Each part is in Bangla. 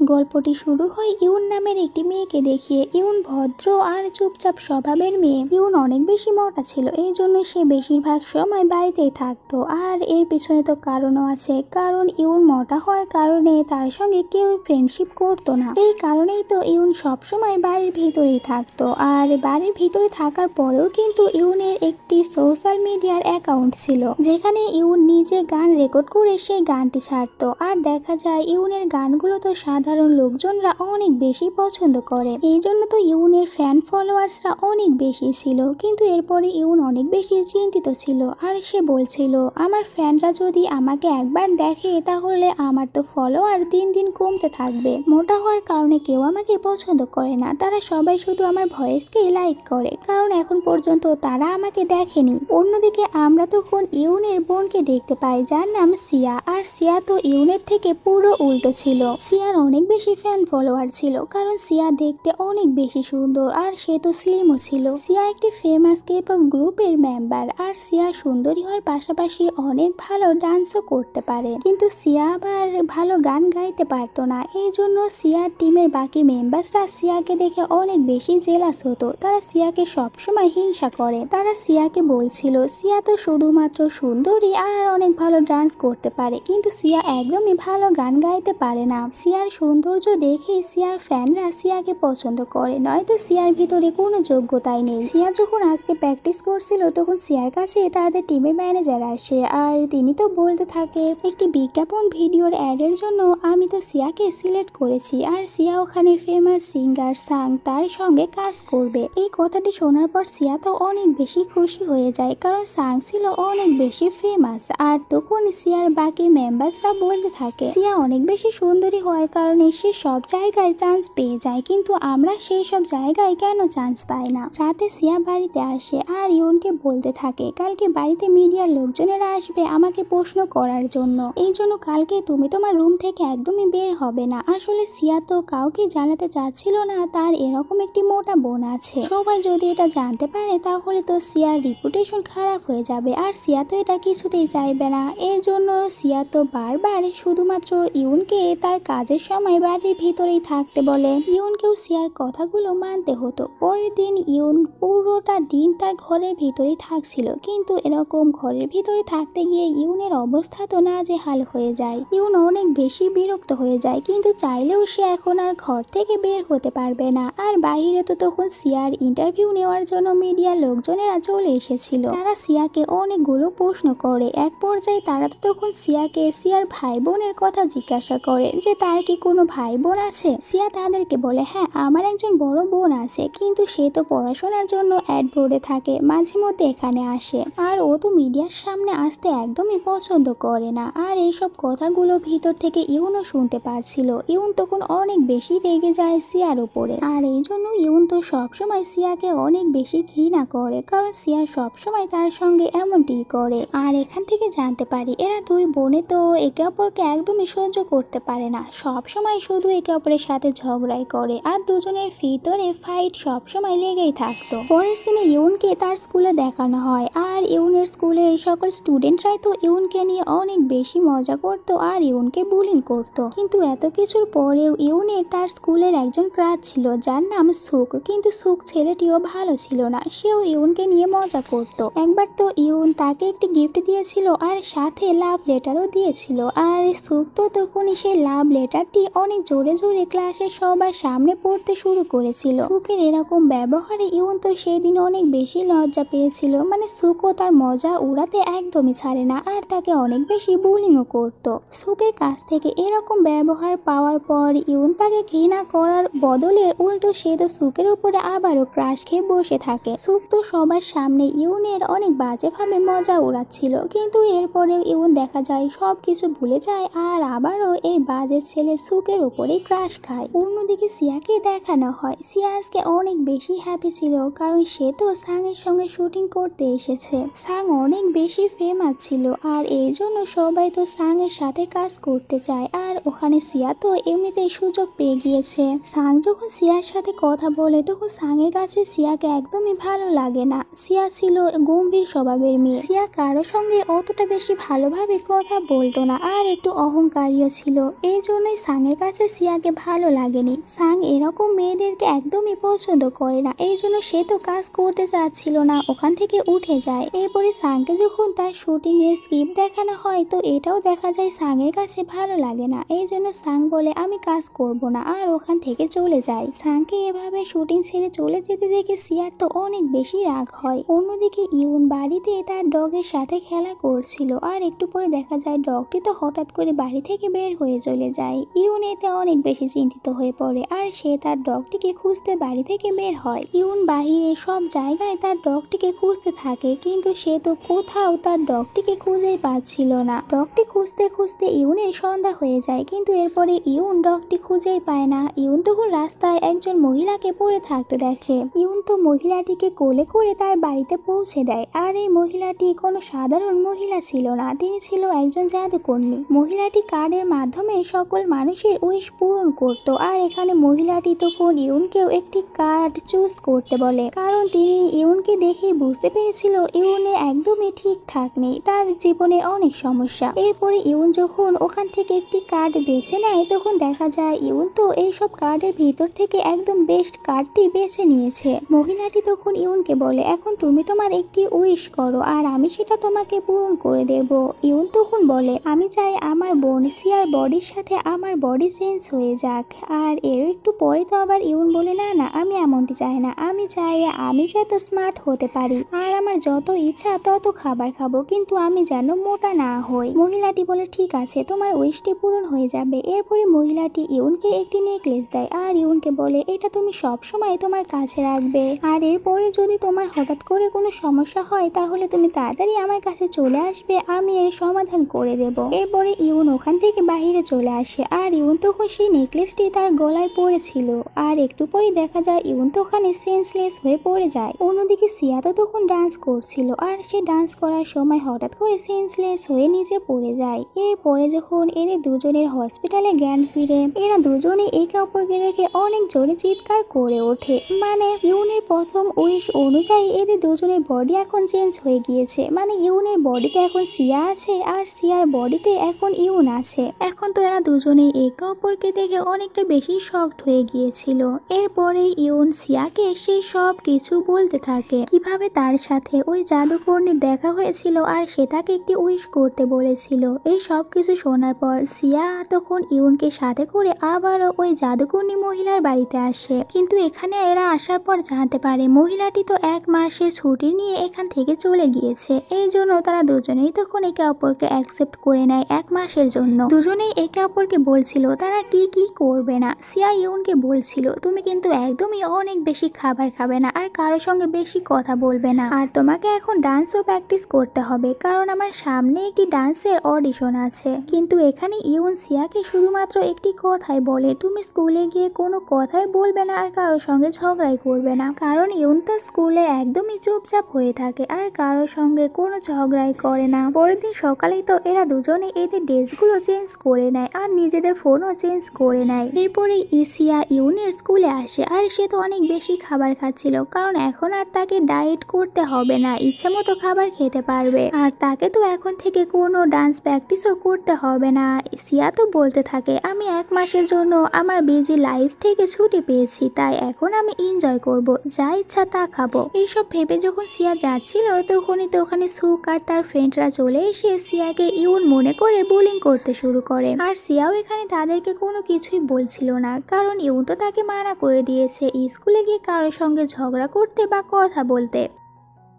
গল্পটি শুরু হয় ইউন নামের একটি মেয়েকে দেখিয়ে। ইউন ভদ্র আর চুপচাপ স্বভাবের মেয়ে। ইউন অনেক বেশি মোটা ছিল, এই জন্য সে বেশিরভাগ সময় বাড়িতেই থাকতো। আর এর পিছনে তো কারণও আছে, কারণ ইউন মোটা হওয়ার কারণে তার সঙ্গে কেউ ফ্রেন্ডশিপ করতো না। এই কারণেই তো ইউন সবসময় বাড়ির ভিতরেই থাকতো। আর বাড়ির ভিতরে থাকার পরেও কিন্তু ইউনের একটি সোশ্যাল মিডিয়ার অ্যাকাউন্ট ছিল, যেখানে ইউন নিজে গান রেকর্ড করে সেই গানটি ছাড়তো। আর দেখা যায় ইউনের গানগুলো তো সাধারণ লোকজনরা অনেক বেশি পছন্দ করে, এই জন্য তো ইউনের ফ্যান ফলোয়ার্সরা অনেক বেশি ছিল। কিন্তু এরপরে ইউন অনেক বেশি চিন্তিত ছিল, আর সে বলছিল আমার ফ্যানরা যদি আমাকে একবার দেখে তাহলে আমার তো ফলোয়ার দিন দিন কমতে থাকবে। মোটা হওয়ার কারণে কেউ আমাকে পছন্দ করে না, তারা সবাই শুধু আমার ভয়েসকেই লাইক করে, কারণ এখন পর্যন্ত তারা আমাকে দেখেনি। অন্যদিকে আমরা তখন ইউনের বোনকে দেখতে পাই, যার নাম সিয়া। আর সিয়া তো ইউনের থেকে পুরো উল্টো ছিল। সিয়ার অনেক বেশি ফ্যান ফলোয়ার ছিল, কারণ সিয়া দেখতে অনেক বেশি সুন্দর আর সে তো স্লিমও ছিল। সিয়া একটি ফেমাস কে-পপ গ্রুপের মেম্বার, আর সিয়া সুন্দরী হওয়ার পাশাপাশি অনেক ভালো ডান্সও করতে পারে। কিন্তু সিয়া আবার ভালো গান গাইতে পারতো না, এই জন্য সিয়ার টিমের বাকি মেম্বারসরা সিয়াকে দেখে অনেক বেশি জেলাস হতো। তারা সিয়াকে সবসময় হিংসা করে। তারা সিয়াকে বলছিল সিয়া তো শুধুমাত্র সুন্দরী আর অনেক ভালো ডান্স করতে পারে, কিন্তু সিয়া একদমই ভালো গান গাইতে পারে না। সিয়ার সৌন্দর্য দেখে সিয়ার ফ্যানরা সিয়াকে পছন্দ করে, নয়তো সিয়ার ভিতরে কোনো যোগ্যতাই নেই। সিয়া যখন আজকে প্র্যাকটিস করছিল তখন সিয়ার কাছে তাদের টিমের ম্যানেজার আসে, আর তিনি তো বলতে থাকে একটি বিজ্ঞাপন ভিডিওর অ্যাডের জন্য আমি তো সিয়াকে সিলেক্ট করেছি, আর সিয়া ওখানে ফেমাস সিঙ্গার সাং তার সঙ্গে কাজ করবে। এই কথাটি শোনার পর সিয়া তো অনেক বেশি খুশি হয়ে যায়, কারণ সাং ছিল অনেক বেশি ফেমাস। আর তখন সিয়ার বাকি মেম্বারসরা বলতে থাকে সিয়া অনেক বেশি সুন্দরী হওয়ার কারণে সে সব জায়গায় চান্স পেয়ে যায়, কিন্তু আমরা সেই সব জায়গায় কেন চান্স পাই না। রাতে সিয়া বাড়িতে আসে আর ইউনকে বলতে থাকে কালকে বাড়িতে মিডিয়ার লোকজনেরা আসবে আমাকে প্রশ্ন করার জন্য, এই জন্য কালকে তুমি তোমার রুম থেকে একদমই বের হবে না। আসলে সিয়া তো কাউকে জানাতে চাচ্ছিল না তার এরকম একটি মোটা বোন আছে। সবাই যদি এটা জানতে পারে তাহলে তো সিয়ার রিপুটেশন খারাপ হয়ে যাবে, আর সিয়া তো এটা কিছুতেই চাইবে না। এর জন্য সিয়া তো বারবার শুধুমাত্র ইউনকে তার কাজের সময় বাড়ির ভিতরেই থাকতে বলে। ইউনকেও সিয়ার কথাগুলো মানতে হতো। পরের দিন ইউন পুরোটা দিন তার ঘরের ভিতরেই থাকছিল, কিন্তু এরকম ঘরের ভিতরে থাকতে গিয়ে ইউনের অবস্থা তো নাজেহাল হয়ে যায়। ইউন অনেক বেশি বিরক্ত হয়ে যায়, কিন্তু চাইলেও সে এখন আর ঘর থেকে বের হতে পারবে না। আর বাইরে তো তখন সিয়ার ইন্টারভিউ নেওয়ার জন্য মিডিয়ার লোকজনেরা চলে এসেছিল। তারা সিয়াকে অনেকগুলো প্রশ্ন করে। এক পর্যায়ে তারা তো তখন সিয়াকে সিয়ার ভাই বোনের কথা জিজ্ঞাসা করে যে তার কি কোনো ভাই বোন আছে। সিয়া তাদেরকে বলে হ্যাঁ আমার একজন বড় বোন আছে, কিন্তু সে তো পড়াশোনার জন্য অ্যাডব্রোডে থাকে, মাঝে মধ্যে এখানে আসে, আর ও তো মিডিয়ার সামনে আসতে একদমই পছন্দ করে না। আর এইসব কথাগুলো ভিতর থেকে ইউনও শুনতে পারছিল। ইউন তখন অনেক বেশি রেগে যায় সিয়ার উপরে, আর এই জন্য ইউন তো সবসময় সিয়াকে অনেক বেশি ঘৃণা করে, কারণ সিয়া সবসময় তার সঙ্গে এমনটি করে। আর এখান থেকে জানতে পারি এরা দুই বোনে তো একে অপরকে একদমই সহ্য করতে পারে না, সব সময় শুধু একে অপরের সাথে ঝগড়াই করে, আর দুজনের ভিতরে ফাইট সব সময় লেগেই থাকতো। পরের সিনে ইউনকে তার স্কুলে দেখানো হয়, আর ইউনের স্কুলে এই সকল স্টুডেন্টরাই তো ইউনকে নিয়ে অনেক বেশি মজা করতো আর ইউনকে বুলিং করতো। কিন্তু এত কিছুর পরেও ইউনের তার স্কুলের একজন ক্রাশ ছিল যার নাম সুক, কিন্তু সুক ছেলেটিও ভালো ছিল না, সেও ইউনকে নিয়ে মজা করতো। একবার তো ইউন তাকে একটি গিফট দিয়েছিল আর সাথে লাভ লেটারও দিয়েছিল, আর সুক তো তখনই সেই লাভ লেটারটি অনেক জোরে জোরে ক্লাসের সবার সামনে পড়তে শুরু করেছিল। সুকের এরকম ব্যবহারে ইউন তো সেদিন অনেক বেশি লজ্জা পেয়েছিল, মানে সুকও তার মজা উড়াতে একদমই ছাড়ে না আর তাকে অনেক বেশি বুলিংও করতো। সুকের কাছ থেকে এরকম ব্যবহার পাওয়ার পর ইউন তাকে ঘৃণা করার বদলে উল্টো সে তো সুকের উপরে আবারও ক্রাশ খেয়ে বসে থাকে। সুক তো সবার সামনে ইউনের অনেক বাজেভাবে মজা উড়াচ্ছিল, কিন্তু এরপরেও ইউন দেখা যায় সব কিছু ভুলে যায় আর আবারও এই বাজে ছেলে সুকের উপরে ক্রাশ খায়। অন্যদিকে সিয়াকে দেখানো হয় সিয়া আজকে অনেক বেশি হ্যাপি ছিল, কারণ সে তো সাংয়ের সঙ্গে শুটিং করতে এসেছে। সাং অনেক বেশি ফেমাস ছিল, আর এই জন্য সবাই তো সাংয়ের সাথে কাজ করতে চায়, আর ওখানে সিয়া তো এমনিতেই সুযোগ পেয়ে গিয়েছে। সাং যখন সিয়ার সাথে কথা বলে তখন সাংয়ের কাছে সিয়াকে একদমই ভালো লাগে না। সিয়া ছিল গম্ভীর স্বভাবের মেয়ে, সিয়া কারো সঙ্গে অতটা বেশি ভালোভাবে কথা বলতো না আর একটু অহংকারীও ছিল, এই জন্যই সাংয়ের সাংয়ের কাছে সিয়াকে ভালো লাগেনি। সাং এরকম মেয়েদেরকে একদমই পছন্দ করে না, এই জন্য সে তো কাজ করতে চাচ্ছিল না, ওখান থেকে উঠে যায়। এরপরে সাংকে যখন তার শুটিং এর স্ক্রিপ্ট দেখানো হয় তো এটাও দেখা যায় সাংয়ের কাছে ভালো লাগে না, এই জন্য সাং বলে আমি কাজ করব না আর ওখান থেকে চলে যায়। সাংকে এভাবে শুটিং ছেড়ে চলে যেতে দেখে সিয়ার তো অনেক বেশি রাগ হয়। অন্যদিকে ইউন বাড়িতে তার ডগের সাথে খেলা করছিল আর একটু পরে দেখা যায় ডগটি তো হঠাৎ করে বাড়ি থেকে বের হয়ে চলে যায়। ইউন এতে অনেক বেশি চিন্তিত হয়ে পড়ে আর সে তার ডগটিকে খুঁজতে বাড়ি থেকে বের হয়। ইউন বাহিরে সব জায়গায় তার ডগটিকে খুঁজতে থাকে, কিন্তু সে তো কোথাও তার ডগটিকে খুঁজেই পাচ্ছিল না। ডগটি খুঁজতে খুঁজতে ইউনের সন্ধ্যা হয়ে যায়, কিন্তু এরপরে ইউন ডগটি খুঁজেই পায় না। ইউন তখন রাস্তায় একজন মহিলাকে পড়ে থাকতে দেখে। ইউন তো মহিলাটিকে কোলে করে তার বাড়িতে পৌঁছে দেয়, আর এই মহিলাটি কোনো সাধারণ মহিলা ছিল না, তিনি ছিল একজন জাদুকর্ণী। মহিলাটি কার্ডের মাধ্যমে সকল মানুষের উইশ পূরণ করত, আর এখানে মহিলাটি তখন ইউনকেও একটি কার্ড চুজ করতে বলে, কারণ তিনি ইউনকে দেখে বুঝতে পেরেছিল ইউনে একদমই ঠিকঠাক নেই, তার জীবনে অনেক সমস্যা। এরপরে ইউন যখন ওখান থেকে একটি কার্ড বেছে নেয় তখন দেখা যায় ইউন তো এইসব কার্ডের ভিতর থেকে একদম বেস্ট কার্ডটি বেছে নিয়েছে। মহিলাটি তখন ইউনকে বলে, এখন তুমি তোমার একটি উইশ করো আর আমি সেটা তোমাকে পূরণ করে দেব। ইউন তখন বলে, আমি চাই আমার বোন সিয়ার বডির সাথে আমার বডি চেঞ্জ হয়ে যাক। আর এর একটু পরে তো আবার ইউন বলে, না না, আমি এমনটি চাই না, আমি চাই আমি যত স্মার্ট হতে পারি আর আমার যত ইচ্ছা তত খাবার খাবো, কিন্তু আমি যেন মোটা না হই। মহিলাটি বলে, ঠিক আছে, তোমার উইশটি পূরণ হয়ে যাবে। এরপরে মহিলাটি ইউনকে একটি নেকলেস দেয় আর ইউনকে বলে, এটা তুমি সব সময় তোমার কাছে রাখবে, আর এরপরে যদি তোমার হঠাৎ করে কোনো সমস্যা হয় তাহলে তুমি তাড়াতাড়ি আমার কাছে চলে আসবে, আমি এর সমাধান করে দেব। এরপরে ইউন ওখান থেকে বাহিরে চলে আসে আর ইউন তখন সেই নেকলেসটি তার গলায় পড়েছিল, আর একটু পরে দেখা যায় ইউন তো ওখানে সেন্সলেস হয়ে পড়ে যায়। অন্যদিকে সিয়া তো তখন ডান্স করছিল আর সে ডান্স করার সময় হঠাৎ করে সেন্সলেস হয়ে নিচে পড়ে যায়। এরপরে যখন এদের দুজনের হসপিটালে জ্ঞান ফিরে, এরা দুজনে একে অপরকে দেখে অনেক জোরে চিৎকার করে ওঠে। মানে ইউনের প্রথম উইশ অনুযায়ী এদের দুজনের বডি এখন চেঞ্জ হয়ে গিয়েছে, মানে ইউনের বডিতে এখন সিয়া আছে আর সিয়ার বডিতে এখন ইউন আছে। এখন তো এরা দুজনে একে অপরকে দেখে অনেকটা বেশি শকড হয়ে গিয়েছিল। এরপরে ইউন সিয়াকে সেই সব কিছু বলতে থাকে, কিভাবে তার সাথে ওই জাদুকর্ণীর দেখা হয়েছিল আর সে তাকে একটি উইশ করতে বলেছিল। এই সব কিছু শোনার পর সিয়া তখন ইউনকে সাথে করে আবারও ওই জাদুকর্ণী মহিলার বাড়িতে আসে, কিন্তু এখানে এরা আসার পর জানতে পারে মহিলাটি তো 1 মাসের ছুটি নিয়ে এখান থেকে চলে গিয়েছে। এই জন্য তারা দুজনেই তখন একে অপরকে অ্যাকসেপ্ট করে নেয় 1 মাসের জন্য। দুজনেই একে অপরকে বলছিল তারা কি কি করবে না। সিয়া ইউনকে বলছিল, তুমি কিন্তু একদমই অনেক বেশি খাবার খাবে না আর কারোর সঙ্গে বেশি কথা বলবে না, আর তোমাকে এখন ডান্সও প্র্যাকটিস করতে হবে, কারণ আমার সামনে একটি ডান্সের অডিশন আছে। কিন্তু এখানে ইউন সিয়াকে শুধুমাত্র একটি কথাই বলে, তুমি স্কুলে গিয়ে কোনো কথাই বলবে না আর কারোর সঙ্গে ঝগড়াই করবে না, কারণ ইউন তো স্কুলে একদমই চুপচাপ হয়ে থাকে আর কারোর সঙ্গে কোনো ঝগড়াই করে না। পরের দিন সকালেই তো এরা দুজনে এদের ড্রেসগুলো চেঞ্জ করে নেয় আর নিজেদের ফোনও চেঞ্জ করে নেয়। এরপরে সিয়া ইউনের স্কুলে আসে আর সে তো অনেক বেশি খাবার খাচ্ছিল, কারণ এখন আর তাকে ডায়েট করতে হবে না, ইচ্ছে মতো খাবার খেতে পারবে, আর তাকে তো এখন থেকে কোনো ডান্স প্র্যাকটিসও করতে হবে না। সিয়া তো বলতে থাকে, আমি 1 মাসের জন্য আমার বিজি লাইফ থেকে ছুটি পেয়েছি, তাই এখন আমি এনজয় করব, যা ইচ্ছা তা খাবো। এইসব ভেবে যখন সিয়া যাচ্ছিল তখনই তো ওখানে সুক আর তার ফ্রেন্ডরা চলে এসে সিয়াকে ইউন মনে করে বুলিং করতে শুরু করে, আর সিয়াও এখানে তাদেরকে কোনো কিছুই বলছিল না, কারণ ইউন তো তাকে মানা করে দিয়েছে স্কুলে গিয়ে কারোর সঙ্গে ঝগড়া করতে বা কথা বলতে।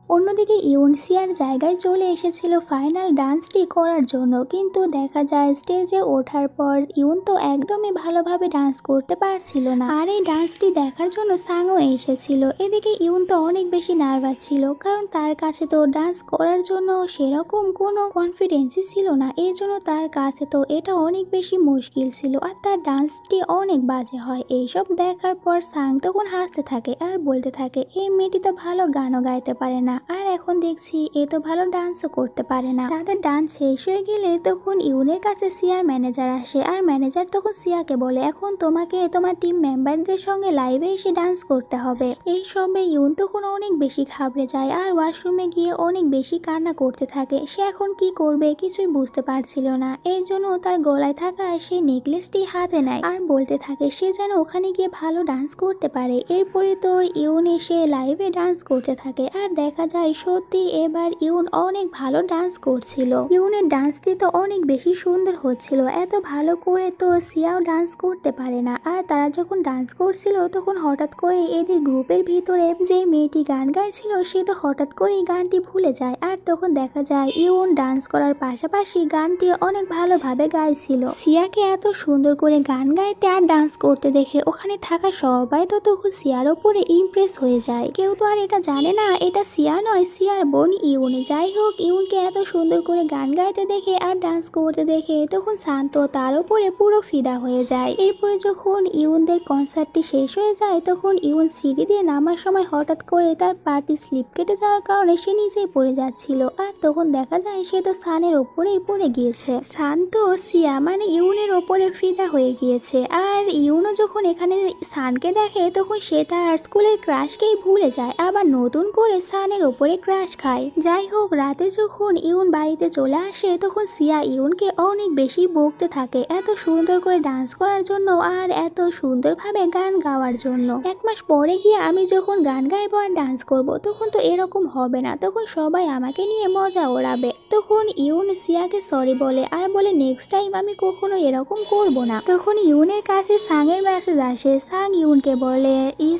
অন্যদিকে ইউন সিয়ার জায়গায় চলে এসেছিল ফাইনাল ডান্সটি করার জন্য, কিন্তু দেখা যায় স্টেজে ওঠার পর ইউন তো একদমই ভালোভাবে ডান্স করতে পারছিল না, আর এই ডান্সটি দেখার জন্য সাংও এসেছিল। এদিকে ইউন তো অনেক বেশি নার্ভাস ছিল, কারণ তার কাছে তো ডান্স করার জন্য সেরকম কোনো কনফিডেন্সই ছিল না, এই জন্য তার কাছে তো এটা অনেক বেশি মুশকিল ছিল, আর তার ডান্সটি অনেক বাজে হয়। এইসব দেখার পর সাং তখন হাসতে থাকে আর বলতে থাকে, এই মেয়েটি তো ভালো গানও গাইতে পারে না, না, আর এখন দেখছি এ তো ভালো ডান্সও করতে পারে না। তাদের ডান্স শেষ হয়ে গেলে তখন ইউনের কাছে সিয়ার ম্যানেজার আসে, আর ম্যানেজার তখন সিয়াকে বলে এখন তোমাকে তোমার টিম মেম্বারদের সঙ্গে লাইভে এসে ডান্স করতে হবে। এই সবে ইউন তখন অনেক বেশি ঘাবড়ে যায় আর ওয়াশরুমে গিয়ে অনেক বেশি কান্না করতে থাকে। সে এখন কি করবে কিছুই বুঝতে পারছিল না, এই জন্য তার গলায় থাকা সেই নেকলেসটি হাতে নেয় আর বলতে থাকে সে যেন ওখানে গিয়ে ভালো ডান্স করতে পারে। এরপরে তো ইউন এসে লাইভে ডান্স করতে থাকে আর দেখা যায় সত্যি এবার ইউন অনেক ভালো ডান্স করছিল। ইউনের ডান্সটি তো অনেক বেশি সুন্দর হচ্ছিল, এত ভালো করে তো সিয়াও ডান্স করতে পারে না। আর তারা যখন ডান্স করছিল তখন হঠাৎ করে এদের গ্রুপের ভিতরে যে মেয়েটি গান গাইছিল সে তো হঠাৎ করে গানটি ভুলে যায়, আর তখন দেখা যায় ইউন ডান্স করার পাশাপাশি গানটি অনেক ভালোভাবে গাইছিল। সিয়াকে এত সুন্দর করে গান গাইতে আর ডান্স করতে দেখে ওখানে থাকা সবাই তো তখন সিয়ার ওপরে ইমপ্রেস হয়ে যায়। কেউ তো আর এটা জানে না এটা সিয়া নয়, সিয়ার বোন ইউন। যাই হোক, ইউনকে এত সুন্দর করে গান গাইতে দেখে আর ডান্স করতে দেখে তখন শান্ত তার উপরে পুরো ফিদা হয়ে যায়। এরপরে যখন ইউনদের কনসার্টটি শেষ হয়ে যায় তখন ইউন সিঁড়ি দিয়ে নামার সময় হঠাৎ করে তার পাটি স্লিপ কেটে যাওয়ার কারণে সে নিচেই পড়ে যাচ্ছিল, আর তখন দেখা যায় সে তো সানের ওপরেই পড়ে গিয়েছে। শান তো সিয়া মানে ইউনের ওপরে ফিদা হয়ে গিয়েছে। আর ইউনও যখন এখানে সানকে দেখে তখন সে তার স্কুলের ক্রাশকেই ভুলে যায়, আবার নতুন করে সানের ওপরে ক্রাশ খায়। যাই হোক, রাতে যখন ইউন বাড়িতে চলে আসে তখন সিয়া ইউনকে অনেক বেশি বকতে থাকে এত সুন্দর করে ডান্স করার জন্য আর এত সুন্দরভাবে গান গাওয়ার জন্য। 1 মাস পরে গিয়ে আমি যখন গান গাইবো আর ডান্স করব তখন তো এরকম হবে না, তখন সবাই আমাকে নিয়ে মজা ওড়াবে। তখন ইউন সিয়াকে সরি বলে আর বলে নেক্সট টাইম আমি কখনো এরকম করব না। তখন ইউনের কাছে সাংয়ের মেসেজ আসে। সাং ইউনকে বলে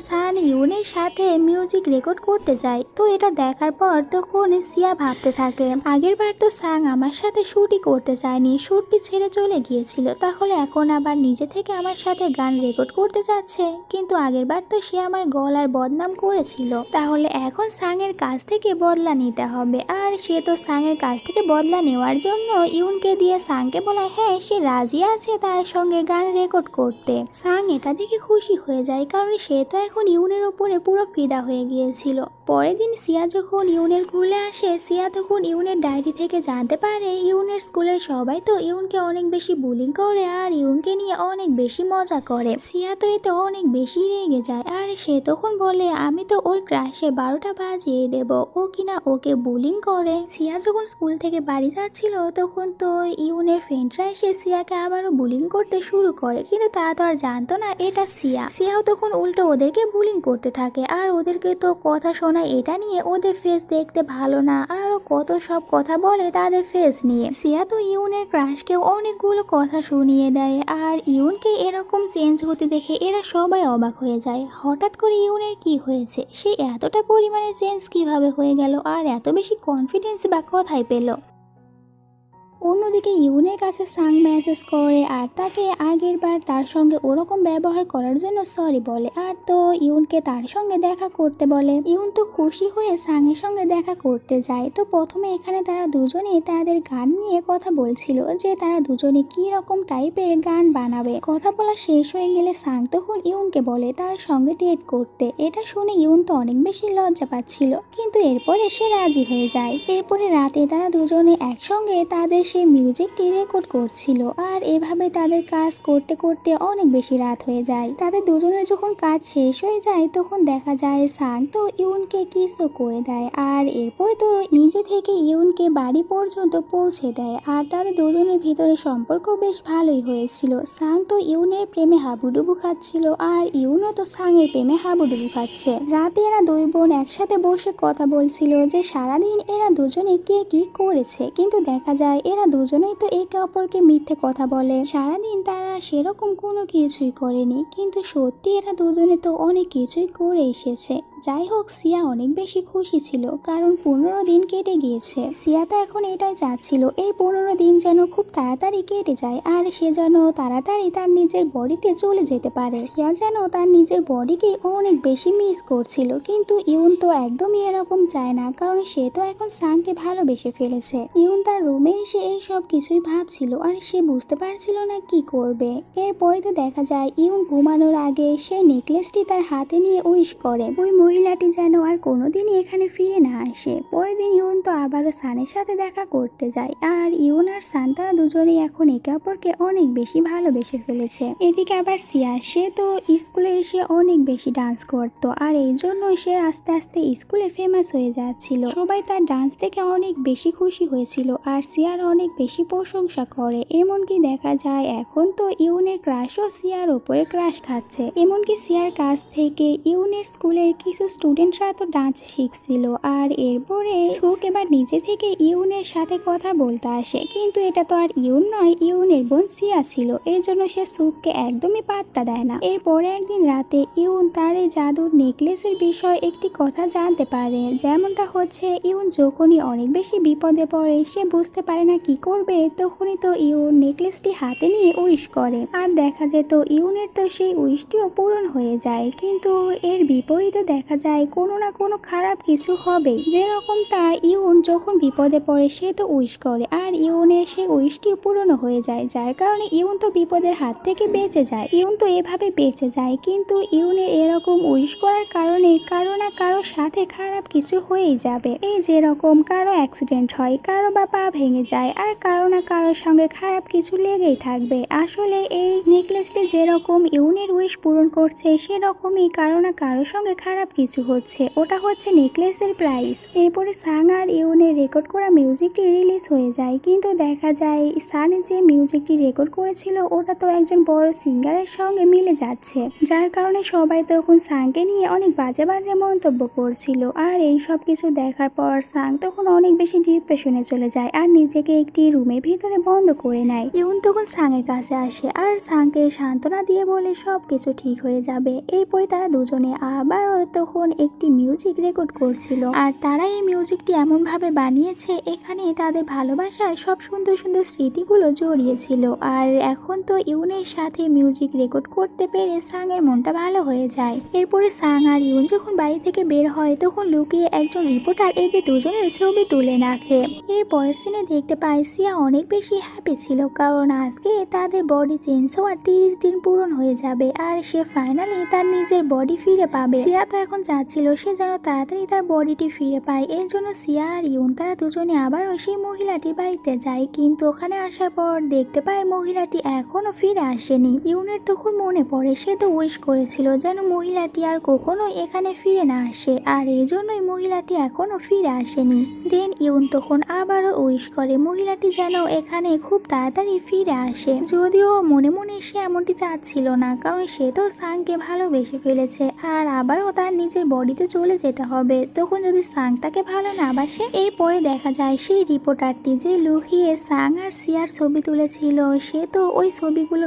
সান ইউনের সাথে মিউজিক রেকর্ড করতে চায়। তো এটা দেখার পর তখন সিয়া ভাবতে থাকে আগের বার তো সাং আমার সাথে শুটই করতে চায়নি, শুটটি ছেড়ে চলে গিয়েছিল, তাহলে এখন আবার নিজে থেকে আমার সাথে গান রেকর্ড করতে যাচ্ছে, কিন্তু আগের বার তো সে আমার গলার বদনাম করেছিল, তাহলে এখন সাংয়ের কাছ থেকে বদলা নিতে হবে। আর সে তো সাংয়ের কাছ থেকে বদলা নেওয়ার জন্য ইউনকে দিয়ে সাংকে বলে হ্যাঁ সে রাজি আছে তার সঙ্গে গান রেকর্ড করতে। সাং এটা দেখে খুশি হয়ে যায়, কারণ সে তো এখন ইউনের উপরে পুরো ফিদা হয়ে গিয়েছিল। পরের দিন সিয়া যখন ইউনের স্কুলে আসে, সিয়া তখন ইউনের ডায়েরি থেকে জানতে পারে ইউনের স্কুলের সবাই তো ইউনকে অনেক বেশি বুলিং করে আর ইউনকে নিয়ে অনেক বেশি মজা করে। সিয়া তো এতে অনেক বেশি রেগে যায়, আর সে তখন বলে আমি তো ওর ক্রাশে 12টা বাজিয়ে দেব, ও কিনা ওকে বুলিং করে। সিয়া যখন স্কুল থেকে বাড়ি যাচ্ছিল তখন তো ইউনের ফ্রেন্ডরা এসে সিয়াকে আবারও বুলিং করতে শুরু করে, কিন্তু তারা তো আর জানতো না এটা সিয়া। সিয়াও তখন উল্টো ওদেরকে বুলিং করতে থাকে, আর ওদেরকে তো কথা শোনায় এটা নিয়ে ওদের ফেস দেখতে ভালো না, আরও কত সব কথা বলে তাদের ফেস নিয়ে। সিয়া তো ইউনের ক্রাশকে অনেকগুলো কথা শুনিয়ে দেয়, আর ইউনকে এরকম চেঞ্জ হতে দেখে এরা সবাই অবাক হয়ে যায়। হঠাৎ করে ইউনের কি হয়েছে, সে এতটা পরিমাণে চেঞ্জ কিভাবে হয়ে গেল আর এত বেশি কনফিডেন্স বা কোথায় পেল। অন্যদিকে ইউনের কাছে সাং মেসেজ করে আর তাকে আগের বার তার সঙ্গে ওরকম ব্যবহার করার জন্য সরি বলে, আর তো ইউনকে তার সঙ্গে দেখা করতে বলে। ইউন তো খুশি হয়ে সাংয়ের সঙ্গে দেখা করতে যায়। তো প্রথমে এখানে তারা দুজনেই তাদের গান নিয়ে কথা বলছিল যে তারা দুজনে কি রকম টাইপের গান বানাবে। কথা বলা শেষ হয়ে গেলে সাং তখন ইউনকে বলে তার সঙ্গে ডেট করতে। এটা শুনে ইউন তো অনেক বেশি লজ্জা পাচ্ছিল, কিন্তু এরপরে সে রাজি হয়ে যায়। এরপরে রাতে তারা দুজনে একসঙ্গে তাদের সেই মিউজিকটি রেকর্ড করছিল, আর এভাবে তাদের কাজ করতে করতে অনেক বেশি রাত হয়ে যায়। তাদের দুজনের যখন কাজ শেষ হয়ে যায় তখন দেখা যায় সাং তো ইউনকে কিসও করে দেয়, আর এরপরে তো নিজে থেকে ইউনকে বাড়ি পর্যন্ত পৌঁছে দেয়। আর তাদের দুজনের ভিতরে সম্পর্ক বেশ ভালোই হয়েছিল। সাং তো ইউনের প্রেমে হাবুডুবু খাচ্ছিল, আর ইউনও তো সাংয়ের প্রেমে হাবুডুবু খাচ্ছে। রাতে এরা দুই বোন একসাথে বসে কথা বলছিল যে সারাদিন এরা দুজনে কে কি করেছে, কিন্তু দেখা যায় এরা দুজনেই তো একে অপরকে মিথ্যে কথা বলে। সারাদিন তারা সেরকম কোনো কিছুই করেনি, কিন্তু সত্যি এরা দুজনে তো অনেক কিছুই করে এসেছে। যাই হোক, সিয়া অনেক বেশি খুশি ছিল, কারণ 15 দিন কেটে গিয়েছে। সিয়া তো এখন এটাই চাচ্ছিল এই 15 দিন যেন খুব তাড়াতাড়ি কেটে যায়, আর সে যেন তাড়াতাড়ি তার নিজের বডিতে চলে যেতে পারে। সিয়া যেন তার নিজের বডিকে অনেক বেশি মিস করছিল, কিন্তু ইউন তো একদমই এরকম চায় না, কারণ সে তো এখন সাংকে ভালোবেসে ফেলেছে। ইউন তার রুমে এসে এই সব কিছুই ভাবছিল আর সে বুঝতে পারছিল না কি করবে। এরপরে তো দেখা যায় ইউন ঘুমানোর আগে সেই নেকলেসটি তার হাতে নিয়ে উইশ করে ওই মহিলাটি যেন আর কোনোদিনই এখানে ফিরে না আসে। পরের দিন ইউন তো আবারও সানের সাথে দেখা করতে যায়, আর ইউন আর সান তারা দুজনেই এখন একে অপরকে অনেক বেশি ভালোবেসে ফেলেছে। এদিকে আবার সিয়া, সে তো স্কুলে এসে অনেক বেশি ডান্স করতো আর এই জন্য সে আস্তে আস্তে স্কুলে ফেমাস হয়ে যাচ্ছিল। সবাই তার ডান্স দেখে অনেক বেশি খুশি হয়েছিল আর সিয়ার অনেক বেশি প্রশংসা করে। এমনকি দেখা যায় এখন তো ইউনের ক্রাশও সিয়ার উপরে ক্রাশ খাচ্ছে। এমনকি সিয়ার কাছ থেকে ইউনের স্কুলের কিছু স্টুডেন্টরা তো ডান্স শিখছিল, আর এরপরে সুক এবার নিজে থেকে ইউনের সাথে কথা বলতে আসে। কিন্তু এটা তো আর ইউন নয়, ইউনের বোন সিয়া ছিল, এই জন্য সে সুককে একদমই পাত্তা দেয় না। এরপরে একদিন রাতে ইউন তার এই জাদুর নেকলেসের বিষয়ে একটি কথা জানতে পারে। যেমনটা হচ্ছে ইউন যখনই অনেক বেশি বিপদে পড়ে, সে বুঝতে পারে না কি করবে, তখনই তো ইউন নেকলেসটি হাতে নিয়ে উইশ করে। আর দেখা যেত ইউনের তো সেই উইশটিও পূরণ হয়ে যায়। কিন্তু এর বিপরীতে দেখা যায় কোনো না কোনো খারাপ কিছু হবে। যেরকমটা ইউন যখন বিপদে পড়ে সে তো উইশ করে আর ইউনের সেই উইশটিও পূরণ হয়ে যায়, যার কারণে ইউন তো বিপদের হাত থেকে বেঁচে যায়। ইউন তো এভাবে বেঁচে যায়, কিন্তু ইউনের এরকম উইশ করার কারণে কারো না কারো সাথে খারাপ কিছু হয়েই যাবে। এই যেরকম কারো অ্যাক্সিডেন্ট হয়, কারো বা পা ভেঙে যায়, আর কারো না কারোর সঙ্গে খারাপ কিছু লেগেই থাকবে। আসলে এই নেকলেসটি যেরকম ইউনের উইশ পূরণ করছে, সেরকমই কারো না কারোর সঙ্গে খারাপ কিছু হচ্ছে। ওটা হচ্ছে নেকলেসের প্রাইস। এরপরে সাং আর ইউনের রেকর্ড করা মিউজিকটি রিলিজ হয়ে যায়, কিন্তু দেখা যায় সান যে মিউজিকটি রেকর্ড করেছিল ওটা তো একজন বড় সিঙ্গারের সঙ্গে মিলে যাচ্ছে, যার কারণে সবাই তখন সাংকে নিয়ে অনেক বাজে বাজে মন্তব্য করছিল। আর এই সব কিছু দেখার পর সাং তখন অনেক বেশি ডিপ্রেশনে চলে যায় আর নিজেকে একটি রুমের ভিতরে বন্ধ করে নেয়। ইউন তখন সাংয়ের কাছে আসে আর সাংকে সান্ত্বনা দিয়ে বলে সব কিছু ঠিক হয়ে যাবে। এরপরে তারা দুজনে আবার তখন একটি মিউজিক রেকর্ড করছিল, আর তারা এই মিউজিকটি এমন ভাবে বানিয়েছে এখানে তাদের ভালোবাসার সব সুন্দর সুন্দর স্মৃতিগুলো জড়িয়েছিল। আর এখন তো ইউনের সাথে মিউজিক রেকর্ড করতে পেরে সাংয়ের মনটা ভালো হয়ে যায়। এরপরে সাং আর ইউন যখন বাড়ি থেকে বের হয় তখন লুকিয়ে একজন রিপোর্টার এদের দুজনের ছবি তুলে রাখে। এর পরের সিনে দেখতে পাই সিয়া অনেক বেশি হ্যাপি ছিল, কারণ আজকে তাদের বডি চেঞ্জ হওয়ার 30 দিন পূরণ হয়ে যাবে আর সে ফাইনালি তার নিজের বডি ফিরে পাবে। সিয়া তো এখন চাচ্ছিল সে যেন তাড়াতাড়ি তার বডিটি ফিরে পায়। এর জন্য সিয়া আর ইউন তারা দুজনে আবারও সেই মহিলাটির বাড়িতে যায়, কিন্তু ওখানে আসার পর দেখতে পায় মহিলাটি এখনো ফিরে আসেনি। ইউনের তখন মনে পড়ে সে তো উইশ করেছিল যেন মহিলাটি আর কখনো এখানে ফিরে না আসে, আর এই জন্যই মহিলাটি এখনো ফিরে আসেনি। দেন ইউন তখন আবারও উইশ করে মহিলাটি যেন এখানে খুব তাড়াতাড়ি ফিরে আসে, যদিও মনে মনে সে এমনটি চাচ্ছিল না, কারণ সে তো সাংকে ভালোবেসে ফেলেছে আর আবারও তার নিজের বডিতে চলে যেতে হবে। তখন যদি সাং তাকে ভালো না বাসে। এরপরে দেখা যায় সেই রিপোর্টারটি যে লুকিয়ে সাং আর সিয়ার ছবি তুলেছিল সে তো ওই ছবিগুলো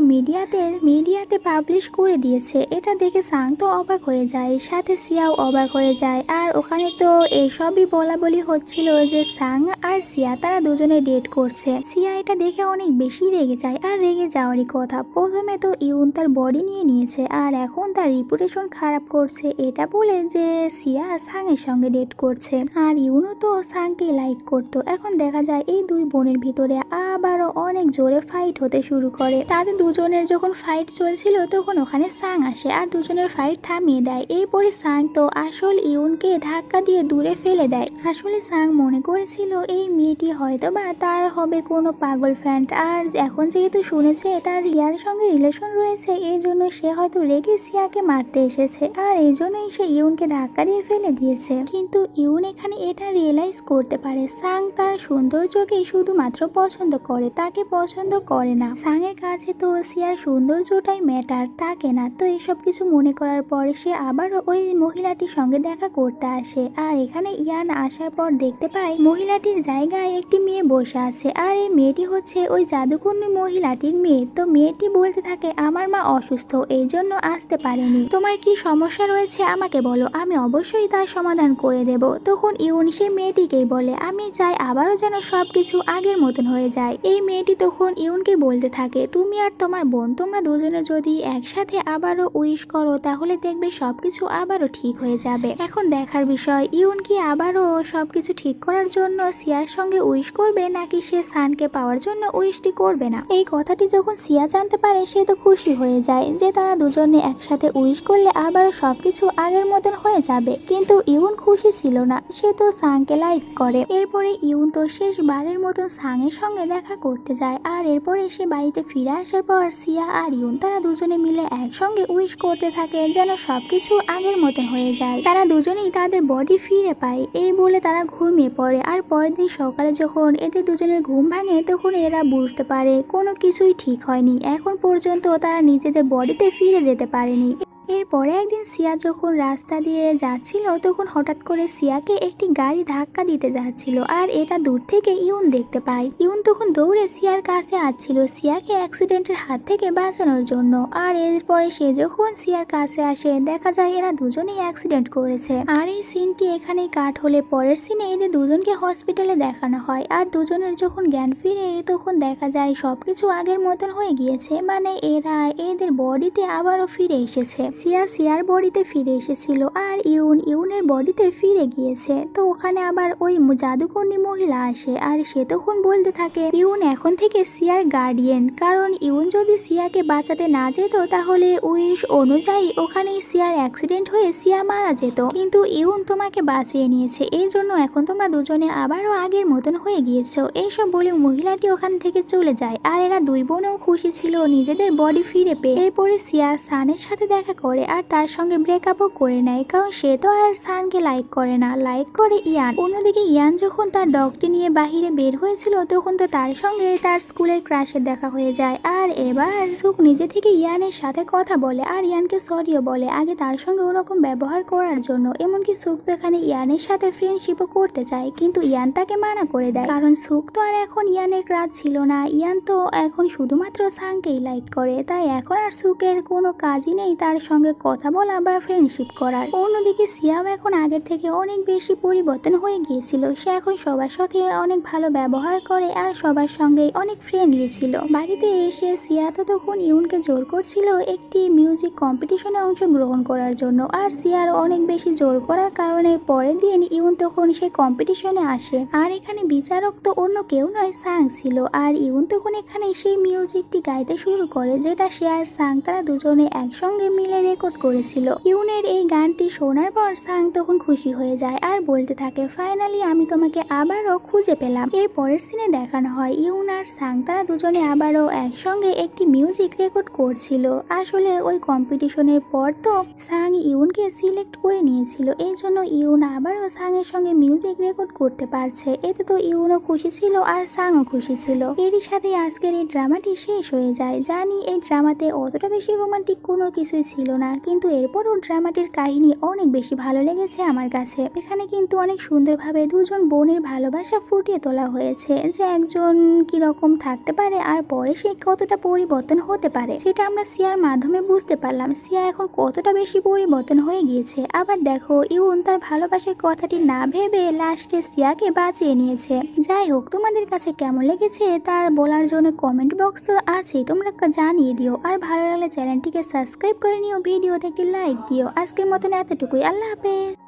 মিডিয়াতে পাবলিশ করে দিয়েছে। এটা দেখে সাং তো অবাক হয়ে যায়, সাথে সিয়াও অবাক হয়ে যায়। আর ওখানে তো এসবই বলা বলি হচ্ছিল যে সাং আর সিয়া তারা দুজনে ডেট করছে। সিয়া এটা দেখে অনেক বেশি রেগে যায়, আর রেগে যাওয়ারই কথা। প্রথমে তো ইউন তার বডি নিয়ে নিয়েছে আর এখন তার রিপুটেশন খারাপ করছে এটা বলে যে সিয়া সাংয়ের সঙ্গে ডেট করছে, আর ইউনও তো সাংকে লাইক করতো। এখন দেখা যায় এই দুই বোনের ভিতরে আবারও অনেক জোরে ফাইট হতে শুরু করে। তাদের দুজনের যখন ফাইট চলছিল তখন ওখানে সাং আসে আর দুজনের ফাইট থামিয়ে দেয়। এরপরে সাং তো আসল ইউনকে ধাক্কা দিয়ে দূরে ফেলে দেয়। আসলে সাং মনে করেছিল এই মেয়েটি হয়তো বা তার হবে কোনো পাগল ফ্যান্ট, আর এখন যেহেতু শুনেছে তার সিয়ার সঙ্গে রিলেশন রয়েছে এই জন্য সে হয়তো রেগে সিয়াকে মারতে এসেছে, আর এই জন্যই সে ইউনকে ধাক্কা দিয়ে ফেলে দিয়েছে। কিন্তু ইউন এখানে এটা রিয়েলাইজ করতে পারে সাং তার সৌন্দর্যকে শুধুমাত্র পছন্দ করে, তাকে পছন্দ করে না। সাংয়ের কাছে তো সিয়ার সৌন্দর্যটাই ম্যাটার, তাকে না। তো এসব কিছু মনে করার পরে সে আবারও ওই মহিলাটির সঙ্গে দেখা করতে আসে, আর এখানে ইয়ান আসার পর দেখতে পায় মহিলাটির জায়গায় একটি মেয়ে বসে আছে, আর এই মেয়েটি হচ্ছে ওই জাদুকর্ণী মহিলাটির মেয়ে। তো মেয়েটি বলতে থাকে আমার মা অসুস্থ এই জন্য আসতে পারেনি, তোমার কি সমস্যা রয়েছে আমাকে বলো, আমি অবশ্যই তার সমাধান করে দেব। তখন ইউন সেই মেয়েটিকেই বলে আমি চাই আবারও যেন সবকিছু আগের মতন হয়ে যায়। এই মেয়েটি তখন ইউনকে বলতে থাকে তুমি আর তোমার বোন তোমরা দুজনে যদি একসাথে আবারও উইশ করো তাহলে দেখবে সবকিছু আবারও ঠিক হয়ে যাবে। এখন দেখার বিষয় ইউন কি আবারও সবকিছু ঠিক করার জন্য সিয়ার সঙ্গে উইশ করবে নাকি নাকি সে সানকে পাওয়ার জন্য উইশটি করবে না। এই কথাটি যখন সিয়া জানতে পারে সে তো খুশি হয়ে যায় যে তারা দুজনে একসাথে উইশ করলে আবারও সবকিছু আগের মতন হয়ে যাবে। কিন্তু ইউন খুশি ছিল না, সে তো সাংকে লাইক করে। এরপরে ইউন তো শেষবারের মতন সাংয়ের সঙ্গে দেখা করতে যায়। আর এরপরে সে বাড়িতে ফিরে আসার পর সিয়া আর ইউন তারা দুজনে মিলে একসঙ্গে উইশ করতে থাকে যেন সবকিছু আগের মতন হয়ে যায়, তারা দুজনেই তাদের বডি ফিরে পায়। এই বলে তারা ঘুমিয়ে পড়ে। আর পরের দিন সকালে যখন এদের দুজনের ঘুম ভাঙে তখন এরা বুঝতে পারে কোনো কিছুই ঠিক হয়নি, এখন পর্যন্ত তারা নিজেদের বডিতে ফিরে যেতে পারেনি। এরপরে একদিন সিয়া যখন রাস্তা দিয়ে যাচ্ছিল তখন হঠাৎ করে সিয়াকে একটি গাড়ি ধাক্কা দিতে যাচ্ছিল, আর এটা দূর থেকে ইউন দেখতে পায়। ইউন তখন দৌড়ে সিয়ার কাছে আসছিল সিয়াকে অ্যাক্সিডেন্টের হাত থেকে বাঁচানোর জন্য। আর এরপরে সে যখন সিয়ার কাছে আসে দেখা যায় এরা দুজনেই অ্যাক্সিডেন্ট করেছে। আর এই সিনটি এখানেই কাট হলে পরের সিনে এদের দুজনকে হসপিটালে দেখানো হয়। আর দুজনের যখন জ্ঞান ফিরে তখন দেখা যায় সবকিছু আগের মতন হয়ে গিয়েছে, মানে এরা এদের বডিতে আবারও ফিরে এসেছে। সিয়া সিয়ার বডিতে ফিরে এসেছিল আর ইউনের বডিতে ফিরে গিয়েছে। তো ওখানে আবার ওই জাদুকর্ণী মহিলা আসে আর সে তখন বলতে থাকে ইউন এখন থেকে সিয়ার গার্ডিয়ান, কারণ ইউন যদি সিয়াকে বাঁচাতে না যেত তাহলে উইশ অনুযায়ী ওখানেই সিয়ার অ্যাক্সিডেন্ট হয়ে সিয়া মারা যেত, কিন্তু ইউন তোমাকে বাঁচিয়ে নিয়েছে, এই জন্য এখন তোমরা দুজনে আবারও আগের মতন হয়ে গিয়েছো। এইসব বলে মহিলাটি ওখান থেকে চলে যায়। আর এরা দুই বোনও খুশি ছিল নিজেদের বডি ফিরে পেয়ে। এরপরে সিয়া সানের সাথে দেখা করে আর তার সঙ্গে ব্রেকআপও করে নেয়, কারণ সে তো আর সানকে লাইক করে না, লাইক করে ইয়ান। অন্যদিকে ইয়ান যখন তার ডগটি নিয়ে বাহিরে বের হয়েছিল তখন তো তার সঙ্গে তার স্কুলের ক্রাশের দেখা হয়ে যায়। আর এবার সুক নিজে থেকে ইয়ানের সাথে কথা বলে আর ইয়ানকে সরিও বলে আগে তার সঙ্গে ওরকম ব্যবহার করার জন্য। এমনকি সুক তো এখানে ইয়ানের সাথে ফ্রেন্ডশিপও করতে চায়, কিন্তু ইয়ান তাকে মানা করে দেয়, কারণ সুক তো আর এখন ইয়ানের ক্রাশ ছিল না, ইয়ান তো এখন শুধুমাত্র সাংকেই লাইক করে, তাই এখন আর সুকের কোনো কাজই নেই তার সঙ্গে কথা বলা বা ফ্রেন্ডশিপ করার। অন্যদিকে সিয়াও এখন আগের থেকে অনেক বেশি পরিবর্তন হয়ে গিয়েছিল, সে এখন সবার সাথে অনেক ভালো ব্যবহার করে আর সবার সঙ্গে অনেক ফ্রেন্ডলি ছিল। বাড়িতে এসে সিয়া তো তখন ইউনকে জোর করছিল একটি মিউজিক কম্পিটিশনে অংশগ্রহণ করার জন্য, আর সিয়ার অনেক বেশি জোর করার কারণে পরের দিন ইউন তখন সেই কম্পিটিশনে আসে। আর এখানে বিচারক তো অন্য কেউ নয়, সাং ছিল। আর ইউন তখন এখানে সেই মিউজিকটি গাইতে শুরু করে যেটা সে আর সাং তারা দুজনে একসঙ্গে মিলে রেকর্ড করেছিল। ইউনের এই গানটি শোনার পর সাং তখন খুশি হয়ে যায় আর বলতে থাকে ফাইনালি আমি তোমাকে আবারও খুঁজে পেলাম। এর পরের সিনে দেখানো হয় ইউন আর সাং তারা দুজনে আবারও একসঙ্গে একটি মিউজিক রেকর্ড করছিল। আসলে ওই কম্পিটিশনের পর তো সাং ইউনকে সিলেক্ট করে নিয়েছিল, এই জন্য ইউন আবারও সাং এর সঙ্গে মিউজিক রেকর্ড করতে পারছে। এতে তো ইউনও খুশি ছিল আর সাংও খুশি ছিল। এরই সাথে আজকের এই ড্রামাটি শেষ হয়ে যায়। জানি এই ড্রামাতে অতটা বেশি রোমান্টিক কোনো কিছুই ছিল না, কিন্তু এরপরও ড্রামাটির কাহিনী অনেক বেশি ভালো লেগেছে আমার কাছে। এখানে কিন্তু অনেক সুন্দরভাবে দুজন বোনের ভালোবাসা ফুটিয়ে তোলা হয়েছে, যে একজন কিরকম থাকতে পারে আর পরে সে কতটা পরিবর্তন হতে পারে সেটা আমরা সিয়ার মাধ্যমে বুঝতে পারলাম। সিয়া এখন কতটা বেশি পরিবর্তন হয়ে গিয়েছে। আবার দেখো ইউন তার ভালোবাসার কথাটি না ভেবে লাস্টে সিয়াকে বাঁচিয়ে নিয়েছে। যাই হোক, তোমাদের কাছে কেমন লেগেছে তা বলার জন্য কমেন্ট বক্স তো আছেই, তোমরা জানিয়ে দিও। আর ভালো লাগলে চ্যানেলটিকে সাবস্ক্রাইব করে নিও, ভিডিওতে একটি লাইক দিও। আজকের মতন এতটুকুই, আল্লাহ হাফেজ।